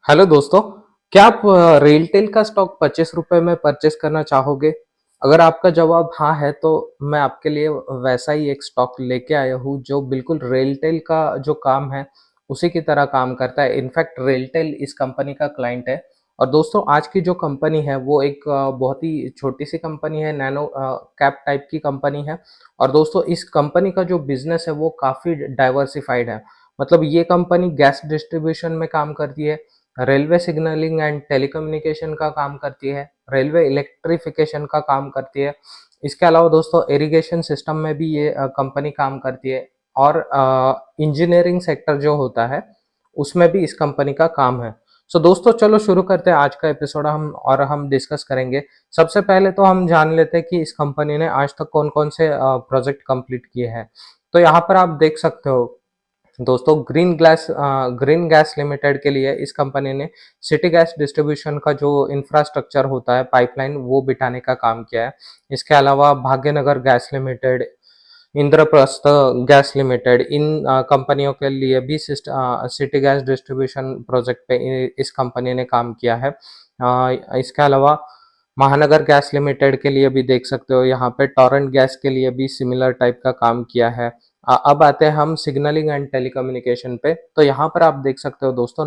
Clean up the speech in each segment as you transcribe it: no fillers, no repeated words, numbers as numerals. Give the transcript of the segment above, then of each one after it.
Hello दोस्तों, क्या आप रेलटेल का स्टॉक ₹25 में परचेस करना चाहोगे? अगर आपका जवाब हाँ है, तो मैं आपके लिए वैसा ही एक स्टॉक लेके आया हूँ, जो बिल्कुल रेलटेल का जो काम है, उसी की तरह काम करता है। इनफैक्ट रेलटेल इस कंपनी का क्लाइंट है। और दोस्तों, आज की जो कंपनी है, वो एक बहुत ही छोटी-सी कंपनी है, नैनो कैप टाइप की कंपनी है। और दोस्तों, इस कंपनी का जो बिज़नेस है, वो काफ़ी डाइवर्सिफ़ाइड है। मतलब ये कंपनी गैस डिस्ट्रीब्यूशन में काम करती है, रेलवे सिग्नलिंग एंड टेलीकम्युनिकेशन का काम करती है, रेलवे इलेक्ट्रिफिकेशन का काम करती है। इसके अलावा दोस्तों इरिगेशन सिस्टम में भी ये कंपनी काम करती है। और इंजीनियरिंग सेक्टर जो होता है, उसमें भी इस कंपनी का काम है। सो दोस्तों, चलो शुरू करते हैं आज का एपिसोड। हम डिस्कस करेंगे। सबसे पहले तो हम जान लेते हैं कि इस कंपनी ने आज तक कौन-कौन से प्रोजेक्ट कंप्लीट किए हैं। तो यहाँ पर आप देख सकते हो दोस्तों, ग्रीन गैस लिमिटेड के लिए इस कंपनी ने सिटी गैस डिस्ट्रीब्यूशन का जो इंफ्रास्ट्रक्चर होता है, पाइपलाइन, वो बिठाने का काम किया है। इसके अलावा Bhagyanagar gas limited, Indraprastha gas limited, इन कंपनियों के लिए भी सिटी गैस डिस्ट्रीब्यूशन प्रोजेक्ट पे इस कंपनी ने काम किया है। इसके अलावा महानगर गैस लिमिटेड के लिए भी देख सकते हो, यहाँ पे टोरेंट गैस के लिए भी सिमिलर टाइप का काम किया है। अब आते हैं हम सिग्नलिंग एंड टेलीकम्युनिकेशन पे। तो यहाँ पर आप देख सकते हो दोस्तों,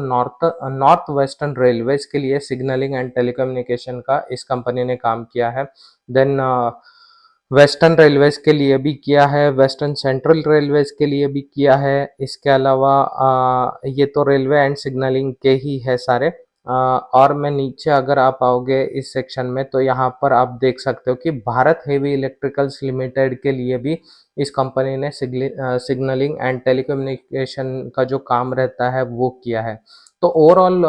नॉर्थ वेस्टर्न रेलवेज के लिए सिग्नलिंग एंड टेलीकम्युनिकेशन का इस कंपनी ने काम किया है। देन वेस्टर्न रेलवेज के लिए भी किया है, वेस्टर्न सेंट्रल रेलवेज के लिए भी किया है। इसके अलावा ये तो रेलवे एंड सिग्नलिंग के ही है सारे। और मैं नीचे अगर आप आओगे इस सेक्शन में, तो यहाँ पर आप देख सकते हो कि भारत हेवी इलेक्ट्रिकल्स लिमिटेड के लिए भी इस कंपनी ने सिग्नलिंग एंड टेलीकम्युनिकेशन का जो काम रहता है, वो किया है। तो ओवरऑल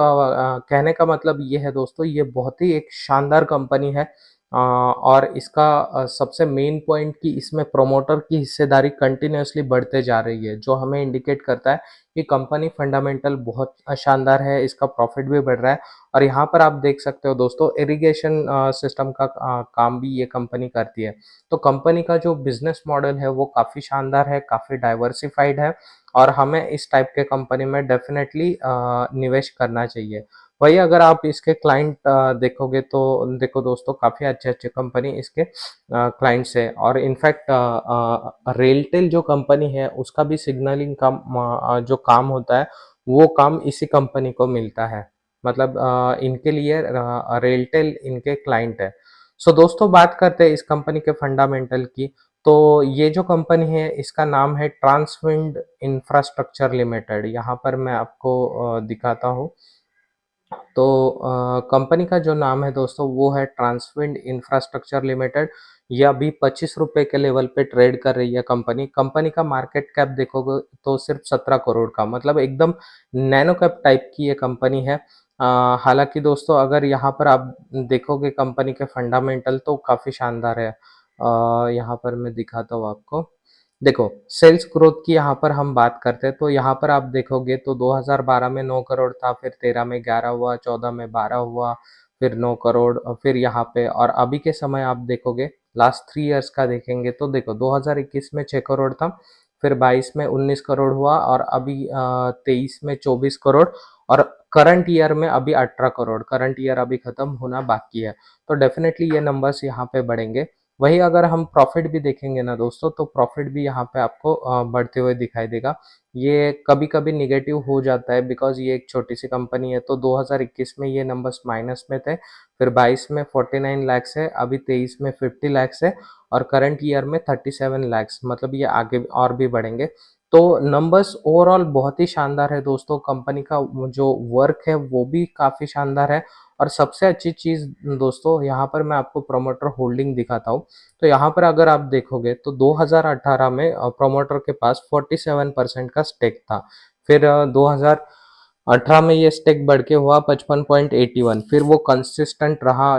कहने का मतलब ये है दोस्तों, ये बहुत ही एक शानदार कंपनी है। और इसका सबसे मेन पॉइंट कि इसमें प्रोमोटर की हिस्सेदारी कंटिन्यूअसली बढ़ते जा रही है, जो हमें इंडिकेट करता है कि कंपनी फंडामेंटल बहुत शानदार है, इसका प्रॉफिट भी बढ़ रहा है। और यहाँ पर आप देख सकते हो दोस्तों, इरिगेशन सिस्टम का काम भी ये कंपनी करती है। तो कंपनी का जो बिजनेस मॉडल है, वो काफ़ी शानदार है, काफ़ी डाइवर्सिफाइड है। और हमें इस टाइप के कंपनी में डेफिनेटली निवेश करना चाहिए। वही अगर आप इसके क्लाइंट देखोगे, तो देखो दोस्तों, काफ़ी अच्छे-अच्छे कंपनी इसके क्लाइंट्स है। और इनफैक्ट रेलटेल जो कंपनी है, उसका भी सिग्नलिंग का जो काम होता है, वो काम इसी कंपनी को मिलता है। मतलब इनके लिए रेलटेल इनके क्लाइंट है। सो दोस्तों, बात करते हैं इस कंपनी के फंडामेंटल की। तो ये जो कंपनी है, इसका नाम है ट्रांसविंड इंफ्रास्ट्रक्चर लिमिटेड। यहाँ पर मैं आपको दिखाता हूँ। तो कंपनी का जो नाम है दोस्तों, वो है ट्रांसविंड इंफ्रास्ट्रक्चर लिमिटेड। ये अभी ₹25 के लेवल पे ट्रेड कर रही है कंपनी। कंपनी का मार्केट कैप देखोगे तो सिर्फ 17 करोड़ का, मतलब एकदम नैनो कैप टाइप की ये कंपनी है। हालांकि दोस्तों, अगर यहाँ पर आप देखोगे कंपनी के फंडामेंटल, तो काफ़ी शानदार है। यहाँ पर मैं दिखाता हूँ आपको। देखो, सेल्स ग्रोथ की यहाँ पर हम बात करते हैं, तो यहाँ पर आप देखोगे तो 2012 में 9 करोड़ था, फिर 13 में 11 हुआ, 14 में 12 हुआ, फिर 9 करोड़, और फिर यहाँ पे, और अभी के समय आप देखोगे, लास्ट 3 इयर्स का देखेंगे तो देखो 2021 में 6 करोड़ था, फिर 22 में 19 करोड़ हुआ, और अभी 23 में 24 करोड़, और करंट ईयर में अभी 18 करोड़। करंट ईयर अभी खत्म होना बाकी है। तो डेफिनेटली ये नंबर्स यहाँ पे बढ़ेंगे। वही अगर हम प्रॉफिट भी देखेंगे ना दोस्तों, तो प्रॉफिट भी यहाँ पे आपको बढ़ते हुए दिखाई देगा। ये कभी-कभी नेगेटिव हो जाता है, बिकॉज़ ये एक छोटी-सी कंपनी है। तो 2021 में ये नंबर्स माइनस में थे, फिर 22 में 49 लैक्स है, अभी 23 में 50 लैक्स है, और करंट ईयर में 37 लैक्स, मतलब ये आगे और भी बढ़ेंगे। तो नंबर्स ओवरऑल बहुत ही शानदार है दोस्तों। कंपनी का वो जो वर्क है, वो भी काफ़ी शानदार है। और सबसे अच्छी चीज़ दोस्तों, यहाँ पर मैं आपको प्रोमोटर होल्डिंग दिखाता हूँ। तो यहाँ पर अगर आप देखोगे, तो 2018 में प्रोमोटर के पास 47% का स्टेक था। फिर 2018 में ये स्टेक बढ़ के हुआ 55.81, फिर वो कंसिस्टेंट रहा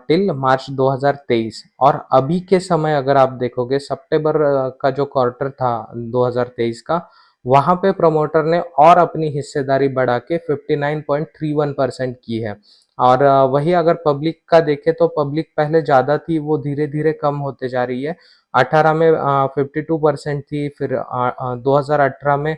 टिल मार्च 2023। और अभी के समय अगर आप देखोगे, सितंबर का जो क्वार्टर था 2023 का, वहाँ पे प्रमोटर ने और अपनी हिस्सेदारी बढ़ा के 59.31% की है। और वही अगर पब्लिक का देखें, तो पब्लिक पहले ज़्यादा थी, वो धीरे-धीरे कम होते जा रही है। 18 में 52% थी, फिर 2018 में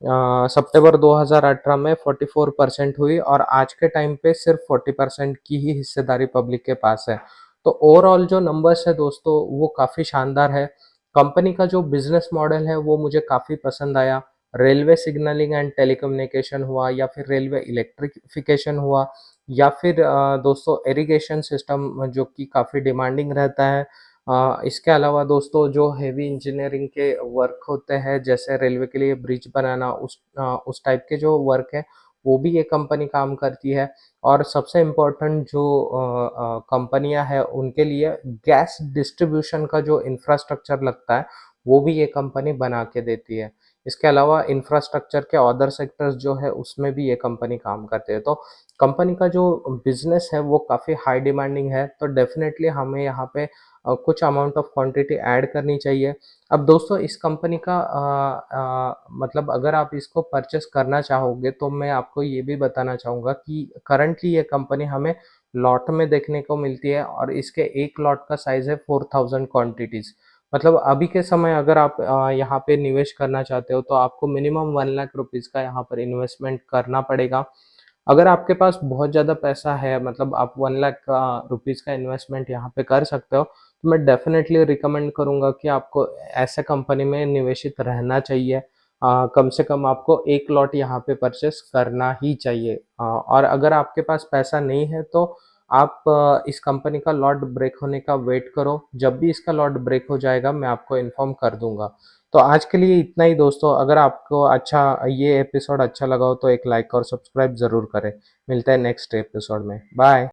सितंबर 2018 में 44% हुई और आज के टाइम पे सिर्फ 40% की ही हिस्सेदारी पब्लिक के पास है। तो ओवरऑल जो नंबर्स है दोस्तों वो काफ़ी शानदार है। कंपनी का जो बिजनेस मॉडल है वो मुझे काफ़ी पसंद आया। रेलवे सिग्नलिंग एंड टेलीकम्युनिकेशन हुआ या फिर रेलवे इलेक्ट्रिफिकेशन हुआ या फिर दोस्तों इरिगेशन सिस्टम जो कि काफ़ी डिमांडिंग रहता है। इसके अलावा दोस्तों जो हेवी इंजीनियरिंग के वर्क होते हैं जैसे रेलवे के लिए ब्रिज बनाना उस टाइप के जो वर्क है वो भी ये कंपनी काम करती है। और सबसे इम्पोर्टेंट जो कंपनियां हैं उनके लिए गैस डिस्ट्रीब्यूशन का जो इंफ्रास्ट्रक्चर लगता है वो भी ये कंपनी बना के देती है। इसके अलावा इंफ्रास्ट्रक्चर के अदर सेक्टर्स जो है उसमें भी ये कंपनी काम करते हैं। तो कंपनी का जो बिजनेस है वो काफ़ी हाई डिमांडिंग है, तो डेफिनेटली हमें यहाँ पे कुछ अमाउंट ऑफ क्वांटिटी ऐड करनी चाहिए। अब दोस्तों इस कंपनी का मतलब अगर आप इसको परचेस करना चाहोगे तो मैं आपको ये भी बताना चाहूँगा कि करंटली ये कंपनी हमें लॉट में देखने को मिलती है और इसके एक लॉट का साइज़ है 4000 क्वांटिटीज़। मतलब अभी के समय अगर आप यहाँ पे निवेश करना चाहते हो तो आपको मिनिमम 1 लाख रुपीज़ का यहाँ पर इन्वेस्टमेंट करना पड़ेगा। अगर आपके पास बहुत ज़्यादा पैसा है मतलब आप 1 लाख का रुपीज़ का इन्वेस्टमेंट यहाँ पे कर सकते हो, तो मैं डेफ़िनेटली रिकमेंड करूँगा कि आपको ऐसे कंपनी में निवेशित रहना चाहिए। कम से कम आपको 1 लॉट यहाँ पे परचेस करना ही चाहिए। और अगर आपके पास पैसा नहीं है तो आप इस कंपनी का लॉट ब्रेक होने का वेट करो। जब भी इसका लॉट ब्रेक हो जाएगा मैं आपको इन्फॉर्म कर दूँगा। तो आज के लिए इतना ही दोस्तों, अगर आपको ये एपिसोड अच्छा लगा हो तो एक लाइक और सब्सक्राइब ज़रूर करें। मिलते हैं नेक्स्ट एपिसोड में। बाय।